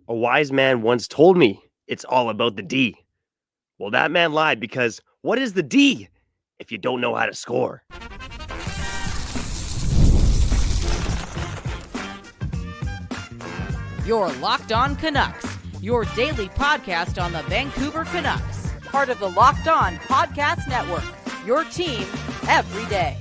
A wise man once told me it's all about the D. Well, that man lied because what is the D if you don't know how to score? Your Locked On Canucks, your daily podcast on the Vancouver Canucks, part of the Locked On Podcast Network, your team every day.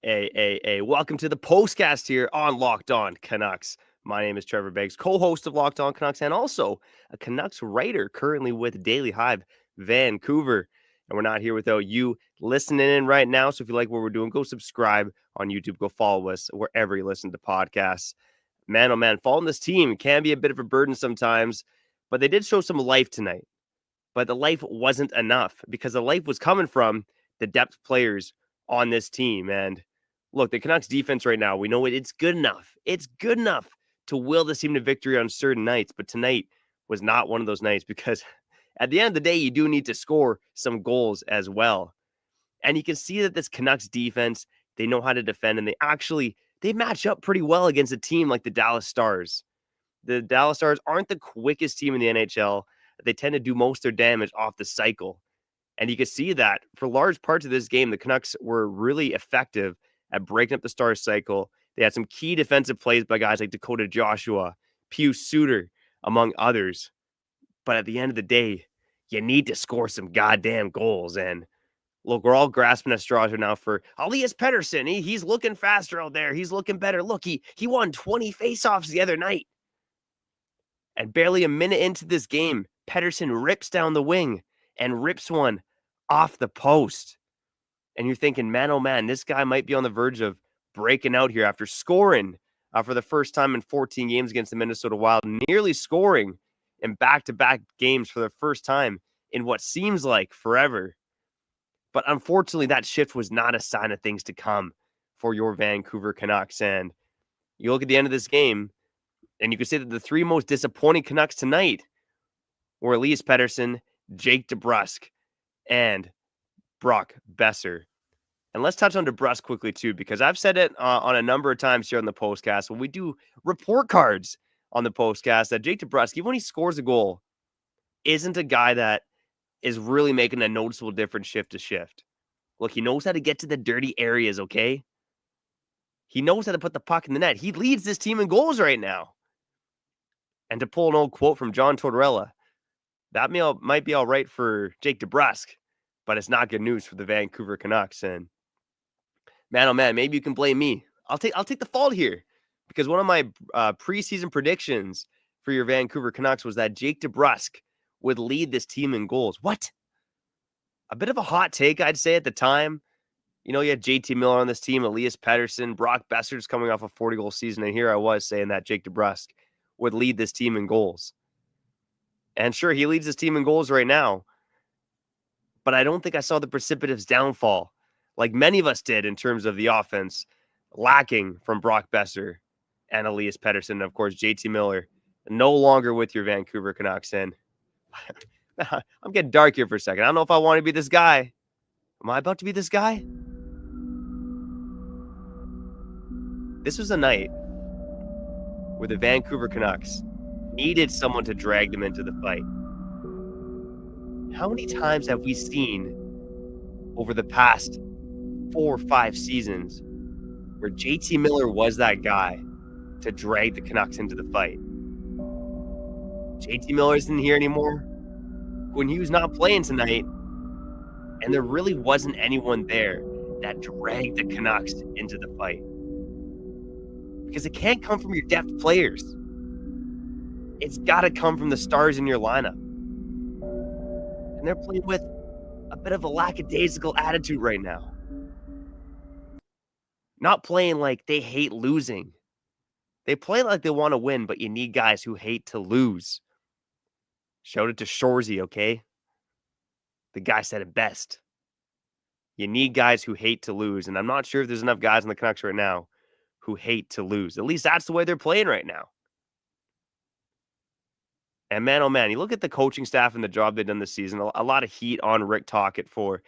Hey, welcome to the postcast here on Locked On Canucks. My name is Trevor Beggs, co-host of Locked On Canucks and also a Canucks writer currently with Daily Hive Vancouver. And we're not here without you listening in right now. So if you like what we're doing, go subscribe on YouTube. Go follow us wherever you listen to podcasts. Man, oh man, following this team can be a bit of a burden sometimes, but they did show some life tonight. But the life wasn't enough because the life was coming from the depth players on this team. And look, the Canucks defense right now, we know it's good enough. It's good enough to will this team to victory on certain nights. But tonight was not one of those nights because at the end of the day, you do need to score some goals as well. And you can see that this Canucks defense, they know how to defend, and they match up pretty well against a team like the Dallas Stars. The Dallas Stars aren't the quickest team in the NHL. They tend to do most of their damage off the cycle. And you can see that for large parts of this game, the Canucks were really effective at breaking up the Stars cycle. They had some key defensive plays by guys like Dakota Joshua, Pius Suter, among others. But at the end of the day, you need to score some goddamn goals. And look, we're all grasping at straws right now for Elias Pettersson. He's looking faster out there. He's looking better. Look, he won 20 faceoffs the other night. And barely a minute into this game, Pettersson rips down the wing and rips one off the post. And you're thinking, man, oh man, this guy might be on the verge of breaking out here after scoring for the first time in 14 games against the Minnesota Wild, nearly scoring in back-to-back games for the first time in what seems like forever. But unfortunately, that shift was not a sign of things to come for your Vancouver Canucks. And you look at the end of this game, and you can say that the three most disappointing Canucks tonight were Elias Pettersson, Jake DeBrusk, and Brock Boeser. And let's touch on DeBrusk quickly, too, because I've said it on a number of times here on the postcast when we do report cards on the postcast that Jake DeBrusk, even when he scores a goal, isn't a guy that is really making a noticeable difference shift to shift. Look, he knows how to get to the dirty areas, okay? He knows how to put the puck in the net. He leads this team in goals right now. And to pull an old quote from John Tortorella, that might be all right for Jake DeBrusk, but it's not good news for the Vancouver Canucks. And man, oh man, maybe you can blame me. I'll take the fault here because one of my preseason predictions for your Vancouver Canucks was that Jake DeBrusk would lead this team in goals. What? A bit of a hot take, I'd say, at the time. You know, you had JT Miller on this team, Elias Pettersson, Brock Boeser's coming off a 40-goal season, and here I was saying that Jake DeBrusk would lead this team in goals. And sure, he leads this team in goals right now, but I don't think I saw the precipitous downfall like many of us did in terms of the offense lacking from Brock Boeser and Elias Pettersson. And of course, JT Miller no longer with your Vancouver Canucks. And I'm getting dark here for a second. I don't know if I want to be this guy. Am I about to be this guy? This was a night where the Vancouver Canucks needed someone to drag them into the fight. How many times have we seen over the past 4 or 5 seasons where JT Miller was that guy to drag the Canucks into the fight? JT Miller isn't here anymore. Quinn Hughes not playing tonight. And there really wasn't anyone there that dragged the Canucks into the fight. Because it can't come from your depth players. It's got to come from the stars in your lineup. And they're playing with a bit of a lackadaisical attitude right now. Not playing like they hate losing. They play like they want to win, but you need guys who hate to lose. Shout it to Shorzy, okay? The guy said it best. You need guys who hate to lose, and I'm not sure if there's enough guys in the Canucks right now who hate to lose. At least that's the way they're playing right now. And man, oh man, you look at the coaching staff and the job they've done this season, a lot of heat on Rick Tocchet for,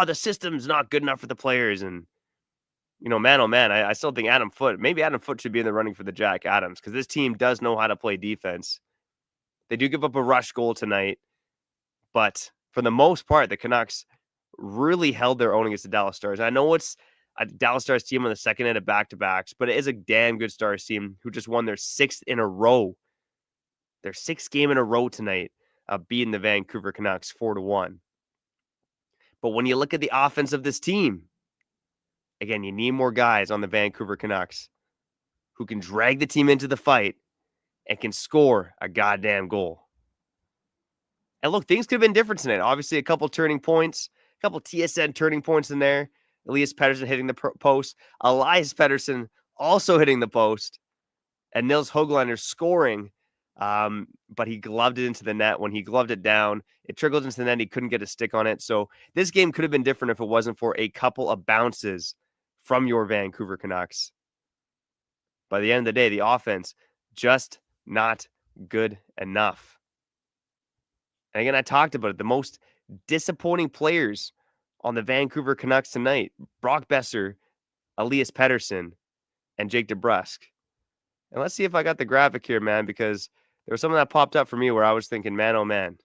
the system's not good enough for the players. And Man, oh man, I still think maybe Adam Foote should be in the running for the Jack Adams because this team does know how to play defense. They do give up a rush goal tonight, but for the most part, the Canucks really held their own against the Dallas Stars. I know it's a Dallas Stars team on the second end of back-to-backs, but it is a damn good Stars team who just won their sixth in a row. Their sixth game in a row tonight, beating the Vancouver Canucks 4-1. But when you look at the offense of this team, again, you need more guys on the Vancouver Canucks who can drag the team into the fight and can score a goddamn goal. And look, things could have been different tonight. Obviously, a couple turning points, a couple TSN turning points in there. Elias Pettersson hitting the post. Elias Pettersson also hitting the post. And Nils Hoglander scoring, but he gloved it into the net. When he gloved it down, it trickled into the net. He couldn't get a stick on it. So this game could have been different if it wasn't for a couple of bounces from your Vancouver Canucks. By the end of the day, the offense just not good enough. And again, I talked about it. The most disappointing players on the Vancouver Canucks tonight, Brock Boeser, Elias Pettersson, and Jake DeBrusk. And let's see if I got the graphic here, man, because there was something that popped up for me where I was thinking, man, oh man,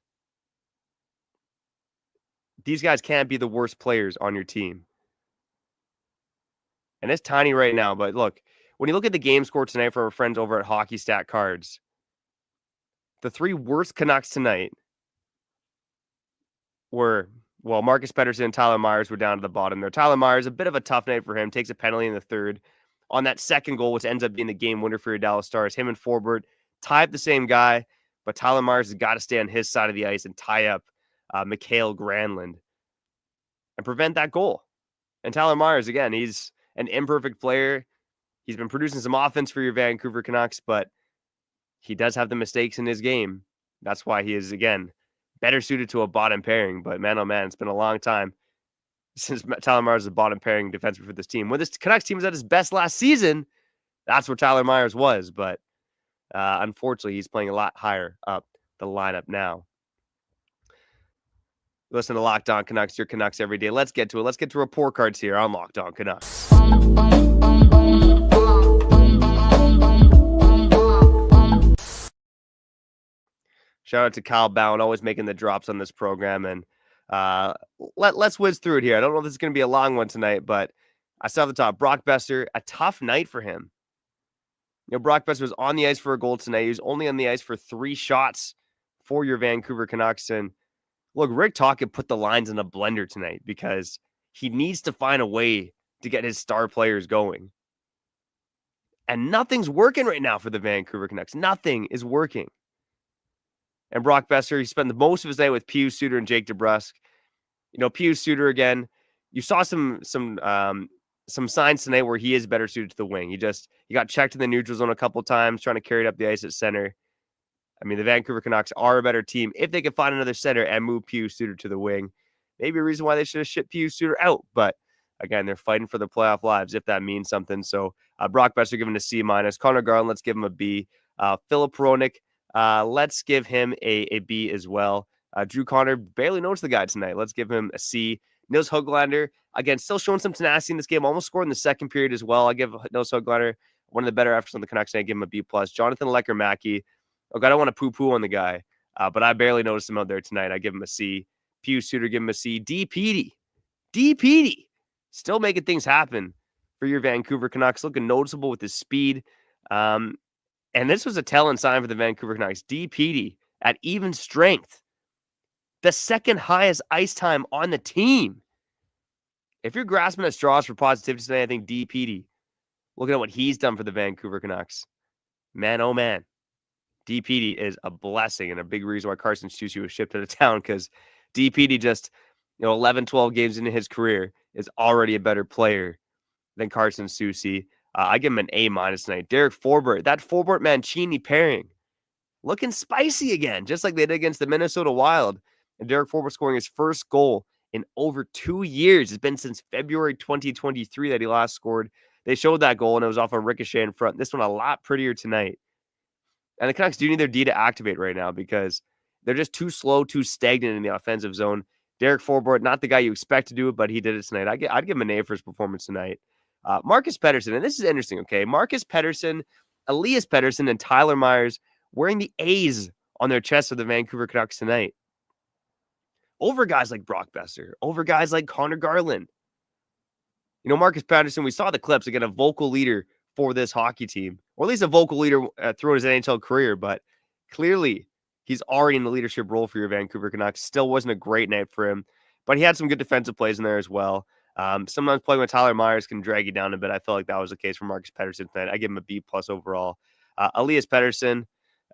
these guys can't be the worst players on your team. And it's tiny right now, but look, when you look at the game score tonight from our friends over at Hockey Stat Cards, the three worst Canucks tonight were, well, Marcus Pettersson and Tyler Myers were down to the bottom there. Tyler Myers, a bit of a tough night for him, takes a penalty in the third on that second goal, which ends up being the game winner for your Dallas Stars. Him and Forbort tie up the same guy, but Tyler Myers has got to stay on his side of the ice and tie up Mikhail Granlund and prevent that goal. And Tyler Myers, again, he's an imperfect player. He's been producing some offense for your Vancouver Canucks, but he does have the mistakes in his game. That's why he is, again, better suited to a bottom pairing. But man, oh man, it's been a long time since Tyler Myers is a bottom pairing defenseman for this team. When this Canucks team was at his best last season, that's where Tyler Myers was. But unfortunately, he's playing a lot higher up the lineup now. Listen to Locked On Canucks, your Canucks every day. Let's get to it. Let's get to report cards here on Locked On Canucks. Shout out to Kyle Bowen, always making the drops on this program. And let's whiz through it here. I don't know if this is going to be a long one tonight, but I saw at the top, Brock Boeser, a tough night for him. Brock Boeser was on the ice for a goal tonight. He was only on the ice for 3 shots for your Vancouver Canucks. And look, Rick Tocchet put the lines in a blender tonight because he needs to find a way to get his star players going. And nothing's working right now for the Vancouver Canucks. Nothing is working. And Brock Boeser, he spent the most of his night with Pius Suter and Jake DeBrusk. Pius Suter, again, you saw some signs tonight where he is better suited to the wing. He got checked in the neutral zone a couple times, trying to carry it up the ice at center. I mean, the Vancouver Canucks are a better team if they can find another center and move Pius Suter to the wing. Maybe a reason why they should have shipped Pius Suter out. But again, they're fighting for their playoff lives, if that means something. So Brock Boeser given a C-. Connor Garland, let's give him a B. Philip Peronic, let's give him a B as well. Drew Connor, barely noticed the guy tonight. Let's give him a C. Nils Hoglander, again, still showing some tenacity in this game. Almost scored in the second period as well. I give Nils Hoglander one of the better efforts on the Canucks. I give him a B+. Jonathan Lecker-Mackey, I don't want to poo-poo on the guy, but I barely noticed him out there tonight. I give him a C. Pius Suter, give him a C. D. Petey, still making things happen for your Vancouver Canucks. Looking noticeable with his speed. And this was a telling sign for the Vancouver Canucks. D. Petey at even strength. The second highest ice time on the team. If you're grasping at straws for positivity today, I think D. Petey, looking at what he's done for the Vancouver Canucks. Man, oh man. D. Petey is a blessing and a big reason why Carson Soucy was shipped out of town, because D. Petey just, 11, 12 games into his career is already a better player than Carson Soucy. I give him an A- tonight. Derek Forbort, that Forbort-Mancini pairing, looking spicy again, just like they did against the Minnesota Wild. And Derek Forbort scoring his first goal in over 2 years. It's been since February 2023 that he last scored. They showed that goal, and it was off a ricochet in front. This one a lot prettier tonight. And the Canucks do need their D to activate right now because they're just too slow, too stagnant in the offensive zone. Derek Forbort, not the guy you expect to do it, but he did it tonight. I'd give him an A for his performance tonight. Marcus Pettersson, and this is interesting, okay? Marcus Pettersson, Elias Pettersson, and Tyler Myers wearing the A's on their chests of the Vancouver Canucks tonight. Over guys like Brock Besser, over guys like Connor Garland. Marcus Pettersson, we saw the clips, again, a vocal leader for this hockey team, or at least a vocal leader throughout his NHL career, but clearly he's already in the leadership role for your Vancouver Canucks. Still wasn't a great night for him, but he had some good defensive plays in there as well. Sometimes playing with Tyler Myers can drag you down a bit. I felt like that was the case for Marcus Pettersson tonight. I give him a B+ overall. Elias Pettersson,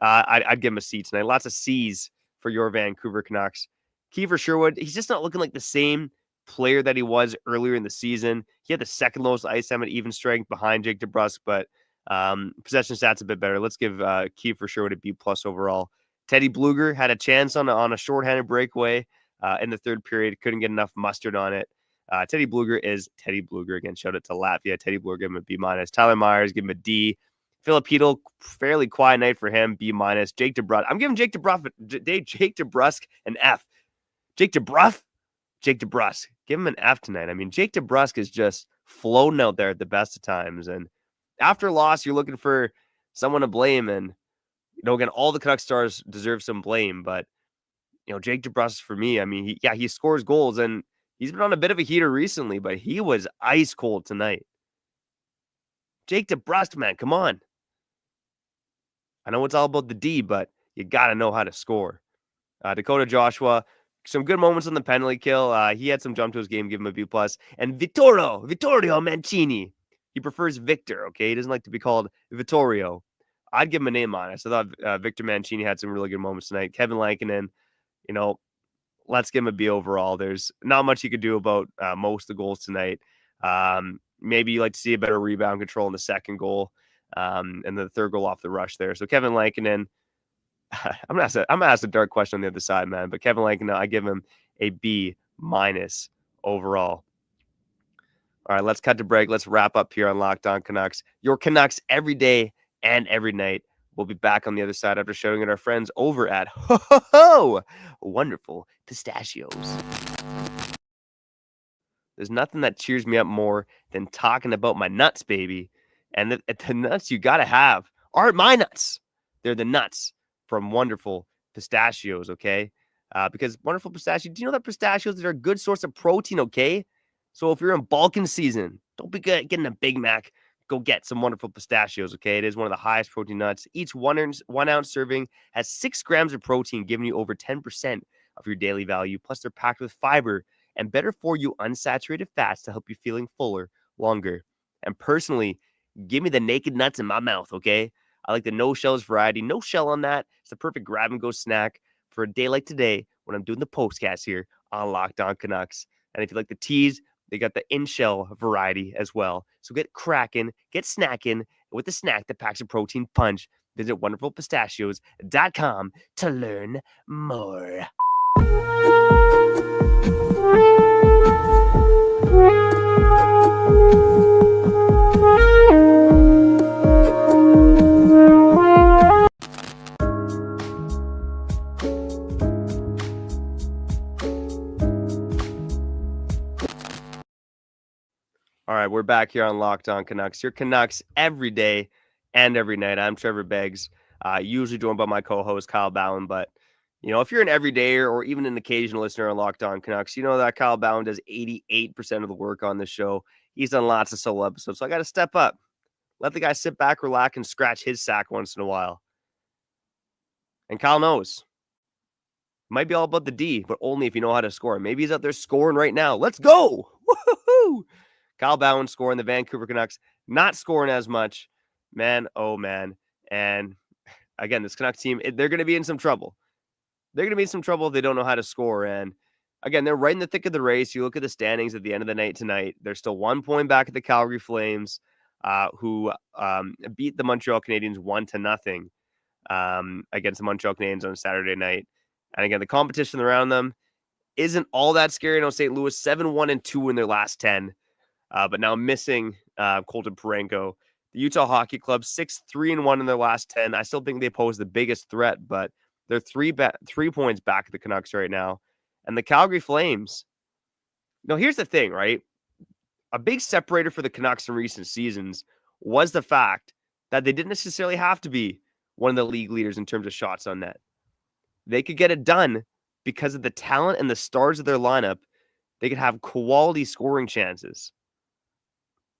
I'd give him a C tonight. Lots of C's for your Vancouver Canucks. Kiefer Sherwood, he's just not looking like the same player that he was earlier in the season. He had the second lowest ice time at even strength behind Jake DeBrusk, but possession stats a bit better. Let's give Kiefer Sherwood a B+ overall. Teddy Bluger had a chance on a shorthanded breakaway in the third period. Couldn't get enough mustard on it. Teddy Bluger is Teddy Bluger. Again, shout out to Latvia. Teddy Bluger, give him a B-. Tyler Myers, give him a D. Filipino, fairly quiet night for him, B-. Jake DeBrusk, I'm giving Jake DeBrusk an F. Jake DeBrusk, give him an F tonight. I mean, Jake DeBrusk is just floating out there at the best of times. And after a loss, you're looking for someone to blame. And, again, all the Canucks stars deserve some blame. But, Jake DeBrusk, for me, I mean, he scores goals. And he's been on a bit of a heater recently, but he was ice cold tonight. Jake DeBrusk, man, come on. I know it's all about the D, but you got to know how to score. Dakota Joshua, some good moments on the penalty kill. He had some jump to his game, give him a B+. And Vittorio Mancini, he prefers Victor, okay? He doesn't like to be called Vittorio. I'd give him an A-. I thought Victor Mancini had some really good moments tonight. Kevin Lankinen, let's give him a B overall. There's not much you could do about most of the goals tonight. Maybe you like to see a better rebound control in the second goal and the third goal off the rush there. So Kevin Lankinen, I'm gonna ask a dark question on the other side, man. But Kevin Lankinen, I give him a B- overall. All right, let's cut to break. Let's wrap up here on Locked On Canucks. Your Canucks every day and every night. We'll be back on the other side after showing it our friends over at Wonderful Pistachios. There's nothing that cheers me up more than talking about my nuts, baby. And the nuts you got to have aren't my nuts. They're the nuts from Wonderful Pistachios, okay? Because Wonderful Pistachios, do you know that pistachios are a good source of protein, okay? So if you're in bulking season, don't be getting a Big Mac. Go get some Wonderful Pistachios, okay? It is one of the highest protein nuts. Each 1 ounce serving has 6 grams of protein, giving you over 10% of your daily value. Plus, they're packed with fiber and better for you unsaturated fats to help you feeling fuller longer. And personally, give me the naked nuts in my mouth, okay? I like the no shells variety. No shell on that. It's the perfect grab and go snack for a day like today when I'm doing the postcast here on Locked On Canucks. And if you like the teas, they got the in-shell variety as well. So get crackin', get snackin' with a snack that packs a protein punch. Visit wonderfulpistachios.com to learn more. All right, we're back here on Locked On Canucks. Your Canucks every day and every night. I'm Trevor Beggs, usually joined by my co-host Kyle Bowen. But, if you're an everydayer or even an occasional listener on Locked On Canucks, you know that Kyle Bowen does 88% of the work on this show. He's done lots of solo episodes, so I got to step up. Let the guy sit back, relax, and scratch his sack once in a while. And Kyle knows. It might be all about the D, but only if you know how to score. Maybe he's out there scoring right now. Let's go! Woo-hoo-hoo! Kyle Bowen scoring, the Vancouver Canucks not scoring as much. Man, oh man. And again, this Canucks team, they're going to be in some trouble. They're going to be in some trouble if they don't know how to score. And again, they're right in the thick of the race. You look at the standings at the end of the night tonight. They're still 1 point back at the Calgary Flames, who beat the Montreal Canadiens 1-0 against the Montreal Canadiens on Saturday night. And again, the competition around them isn't all that scary. I know St. Louis 7-1-2 in their last 10. But now missing Colton Parayko. The Utah Hockey Club 6-3-1 in their last 10. I still think they pose the biggest threat, but they're 3 points back at the Canucks right now. And the Calgary Flames. Now, here's the thing, right? a big separator for the Canucks in recent seasons was the fact that they didn't necessarily have to be one of the league leaders in terms of shots on net. They could get it done because of the talent and the stars of their lineup. They could have quality scoring chances.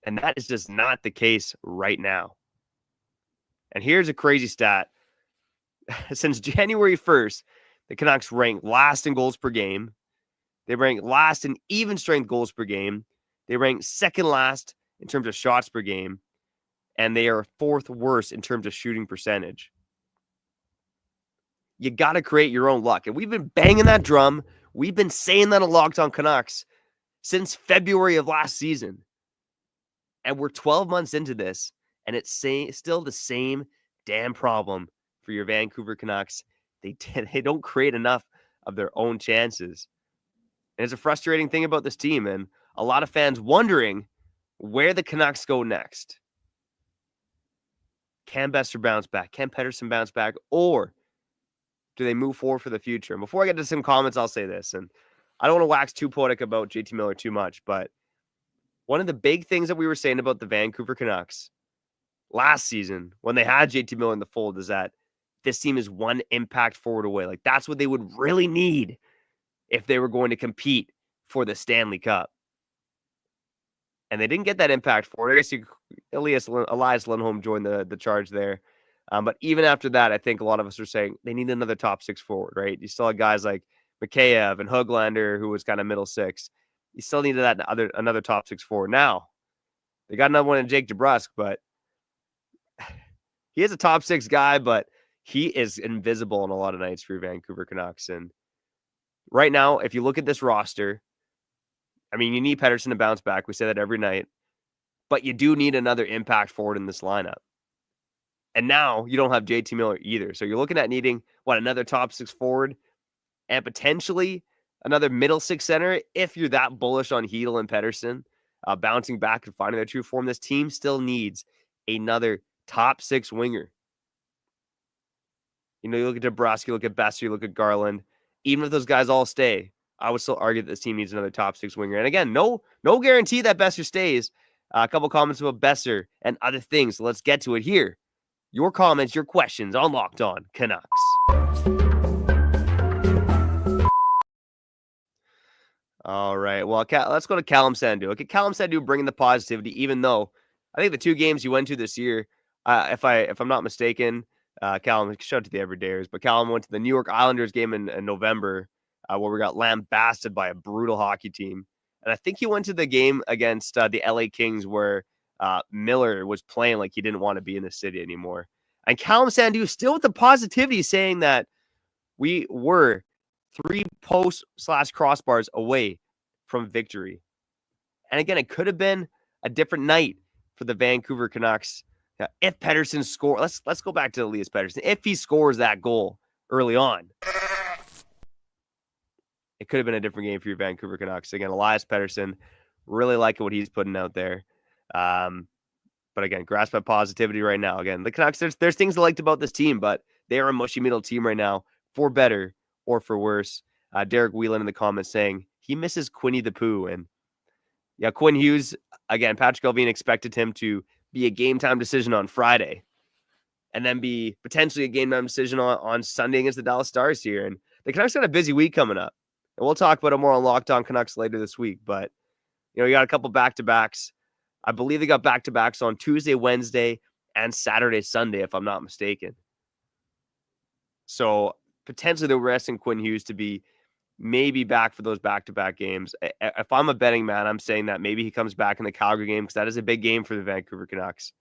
And that is just not the case right now. And here's a crazy stat. Since January 1st, the Canucks rank last in goals per game. They rank last in even strength goals per game. They rank second last in terms of shots per game. And they are fourth worst in terms of shooting percentage. You got to create your own luck. And we've been banging that drum. We've been saying that on Locked On Canucks since February of last season. And we're 12 months into this, and it's still the same damn problem for your Vancouver Canucks. They don't create enough of their own chances. And it's a frustrating thing about this team, and a lot of fans wondering where the Canucks go next. Can Boeser bounce back? Can Pettersson bounce back? Or do they move forward for the future? And before I get to some comments, I'll say this, and I don't want to wax too poetic about JT Miller too much, but one of the big things that we were saying about the Vancouver Canucks last season when they had JT Miller in the fold is that this team is one impact forward away. Like, that's what they would really need if they were going to compete for the Stanley Cup. And they didn't get that impact forward. I guess Elias Lindholm joined the charge there. But even after that, I think a lot of us are saying they need another top six forward, right? You still had guys like Mikheyev and Hoglander, who was kind of middle six. You still needed another top six forward. Now, they got another one in Jake DeBrusk, but he is a top six guy, but he is invisible on a lot of nights for your Vancouver Canucks. And right now, if you look at this roster, I mean, you need Pettersson to bounce back. We say that every night. But you do need another impact forward in this lineup. And now you don't have JT Miller either. So you're looking at needing, another top six forward and potentially another middle six center if you're that bullish on Hedl and Pettersson bouncing back and finding their true form. This team still needs another top six winger. You know, you look at DeBrusk, you look at Boeser, you look at Garland. Even if those guys all stay, I would still argue that this team needs another top six winger. And again, no guarantee that Boeser stays. A couple comments about Boeser and other things. So let's get to it here. Your comments, your questions on Locked On Canucks. All right. Well, let's go to Callum Sandu. Okay, Callum Sandu bringing the positivity, even though I think the two games you went to this year, if I'm not mistaken, Callum, shout out to the everydayers, but Callum went to the New York Islanders game in November where we got lambasted by a brutal hockey team. And I think he went to the game against the LA Kings where Miller was playing like he didn't want to be in the city anymore. And Callum Sandu still with the positivity saying that we were 3 post/crossbars away from victory. And again, it could have been a different night for the Vancouver Canucks. If Pettersson scores, let's go back to Elias Pettersson. If he scores that goal early on, it could have been a different game for your Vancouver Canucks. Again, Elias Pettersson, really liking what he's putting out there. But again, grasp that positivity right now. Again, the Canucks, there's things I liked about this team, but they are a mushy middle team right now, for better or for worse. Derek Whelan in the comments saying he misses Quinny the Pooh. And yeah, Quinn Hughes, again, Patrick Allvin expected him to be a game time decision on Friday and then be potentially a game time decision on Sunday against the Dallas Stars here. And the Canucks got a busy week coming up. And we'll talk about it more on Locked On Canucks later this week. But, you got a couple back-to-backs. I believe they got back-to-backs on Tuesday, Wednesday, and Saturday, Sunday, if I'm not mistaken. So potentially they're resting Quinn Hughes to be maybe back for those back-to-back games. If I'm a betting man, I'm saying that maybe he comes back in the Calgary game because that is a big game for the Vancouver Canucks.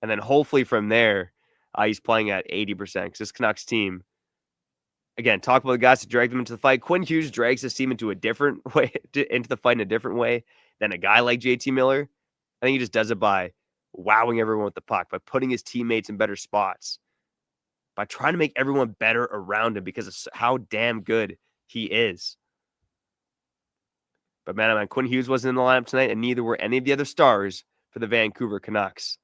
And then hopefully from there, he's playing at 80% because this Canucks team, again, talk about the guys that drag them into the fight. Quinn Hughes drags this team into a different way, into the fight in a different way than a guy like JT Miller. I think he just does it by wowing everyone with the puck, by putting his teammates in better spots, by trying to make everyone better around him because of how damn good he is. But man, Quinn Hughes wasn't in the lineup tonight, and neither were any of the other stars for the Vancouver Canucks.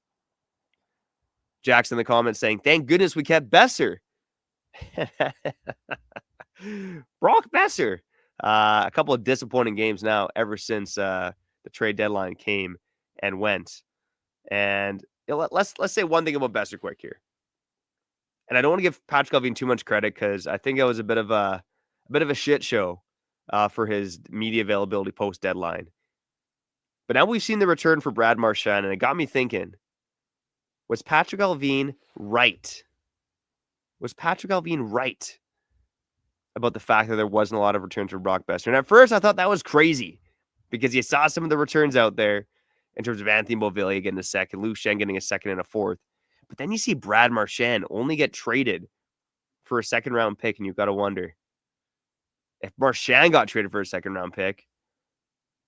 Jackson in the comments saying, thank goodness we kept Boeser. Brock Boeser. A couple of disappointing games now ever since the the trade deadline came and went. And let's say one thing about Boeser quick here. And I don't want to give Patrick Allvin too much credit because I think it was a bit of a shit show for his media availability post deadline. But now we've seen the return for Brad Marchand, and it got me thinking: was Patrick Allvin right? Was Patrick Allvin right about the fact that there wasn't a lot of returns for Brock Boeser? And at first, I thought that was crazy because you saw some of the returns out there in terms of Anthony Beauvillier getting a second, Luke Schenn getting a second and a fourth. But then you see Brad Marchand only get traded for a second-round pick, and you've got to wonder, if Marchand got traded for a second-round pick,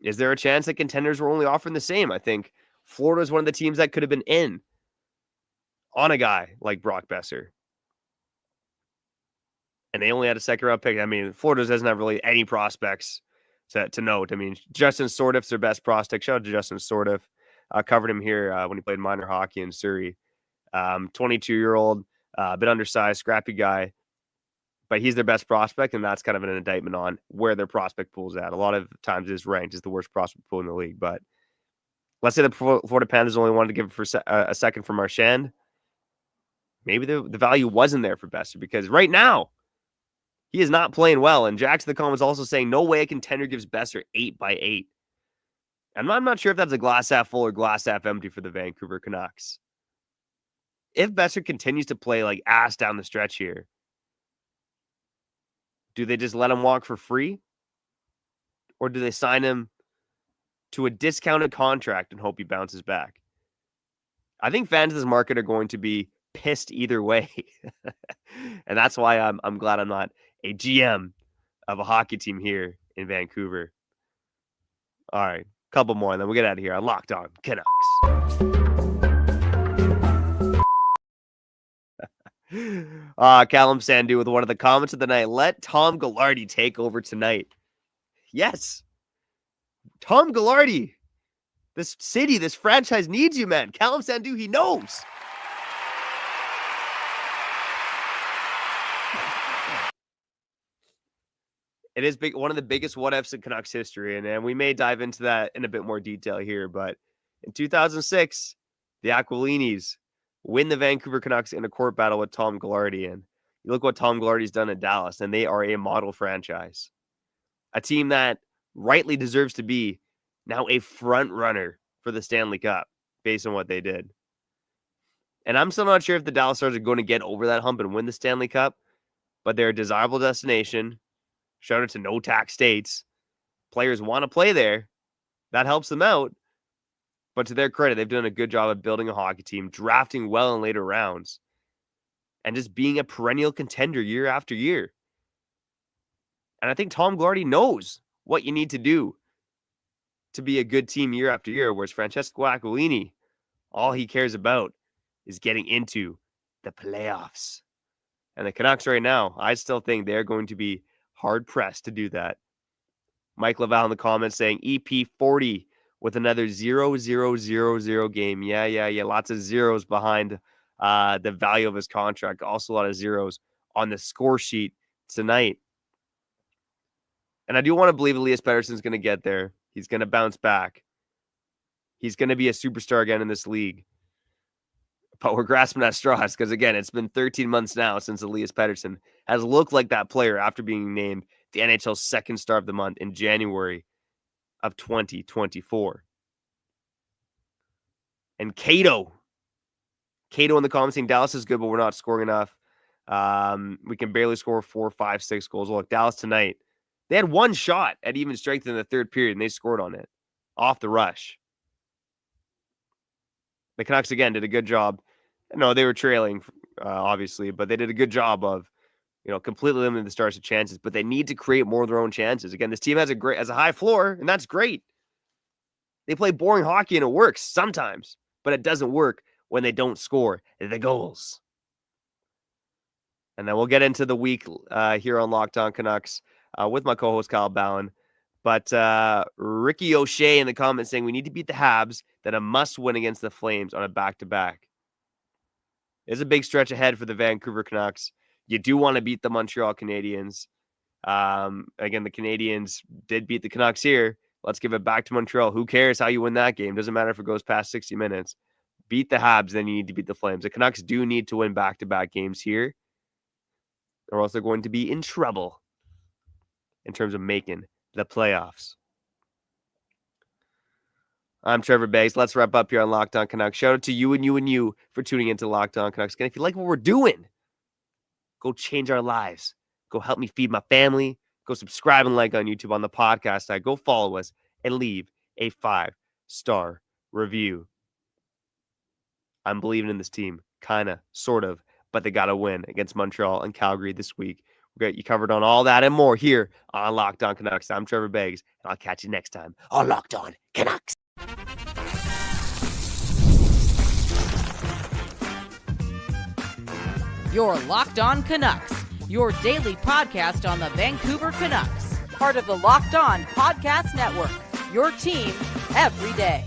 is there a chance that contenders were only offering the same? I think Florida is one of the teams that could have been in on a guy like Brock Boeser. And they only had a second-round pick. I mean, Florida doesn't have really any prospects to note. I mean, Justin Sordiff's their best prospect. Shout out to Justin Sordiff. Covered him here when he played minor hockey in Surrey. 22-year-old, a bit undersized, scrappy guy. But he's their best prospect, and that's kind of an indictment on where their prospect pool is at. A lot of times it's ranked as the worst prospect pool in the league. But let's say the Florida Panthers only wanted to give for a second for Marchand. Maybe the value wasn't there for Boeser because right now, he is not playing well. And Jack's in the comments also saying, no way a contender gives Boeser 8x8. And I'm not sure if that's a glass half full or glass half empty for the Vancouver Canucks. If Boeser continues to play like ass down the stretch here, do they just let him walk for free? Or do they sign him to a discounted contract and hope he bounces back? I think fans of this market are going to be pissed either way. And that's why I'm glad I'm not a GM of a hockey team here in Vancouver. All right, couple more, and then we'll get out of here on Locked On Canucks. Callum Sandu with one of the comments of the night. Let Tom Gaglardi take over tonight. Yes. Tom Gaglardi. This city, this franchise needs you, man. Callum Sandu, he knows. It is big, one of the biggest what-ifs in Canucks history, and we may dive into that in a bit more detail here, but in 2006, the Aquilinis win the Vancouver Canucks in a court battle with Tom Gaglardi, and you look what Tom Gaglardi's done in Dallas, and they are a model franchise. A team that rightly deserves to be now a front runner for the Stanley Cup based on what they did. And I'm still not sure if the Dallas Stars are going to get over that hump and win the Stanley Cup, but they're a desirable destination. Shout out to no tax states. Players want to play there. That helps them out. But to their credit, they've done a good job of building a hockey team, drafting well in later rounds, and just being a perennial contender year after year. And I think Tom Gaglardi knows what you need to do to be a good team year after year, whereas Francesco Aquilini, all he cares about is getting into the playoffs. And the Canucks right now, I still think they're going to be hard-pressed to do that. Mike Laval in the comments saying EP 40 with another 0-0-0-0 game. Yeah. Lots of zeros behind the value of his contract. Also a lot of zeros on the score sheet tonight. And I do want to believe Elias Pettersson's going to get there. He's going to bounce back. He's going to be a superstar again in this league. But we're grasping at straws because, again, it's been 13 months now since Elias Pettersson has looked like that player after being named the NHL's second star of the month in January of 2024. And Cato in the comments saying Dallas is good, but we're not scoring enough. We can barely score 4, 5, 6 goals. Well, look, Dallas tonight, they had one shot at even strength in the third period, and they scored on it off the rush. The Canucks, again, did a good job. No, they were trailing, obviously, but they did a good job of, completely limiting the Stars' chances. But they need to create more of their own chances. Again, this team has a high floor, and that's great. They play boring hockey, and it works sometimes, but it doesn't work when they don't score the goals. And then we'll get into the week here on Locked On Canucks with my co-host Kyle Ballin. But Ricky O'Shea in the comments saying we need to beat the Habs, then a must-win against the Flames on a back-to-back. There's a big stretch ahead for the Vancouver Canucks. You do want to beat the Montreal Canadiens. Again, the Canadiens did beat the Canucks here Let's give it back to Montreal. Who cares how you win that game? Doesn't matter if it goes past 60 minutes. Beat the Habs, then you need to beat the Flames. The Canucks do need to win back-to-back games here, or else they're going to be in trouble in terms of making the playoffs. I'm Trevor Beggs. Let's wrap up here on Locked On Canucks. Shout out to you and you and you for tuning into Locked On Canucks. Again, if you like what we're doing, go change our lives. Go help me feed my family. Go subscribe and like on YouTube on the podcast side. Go follow us and leave a 5-star review. I'm believing in this team, kind of, sort of, but they got to win against Montreal and Calgary this week. We'll get you covered on all that and more here on Locked On Canucks. I'm Trevor Beggs, and I'll catch you next time on Locked On Canucks. Your Locked On Canucks, your daily podcast on the Vancouver Canucks, part of the Locked On Podcast Network, your team every day.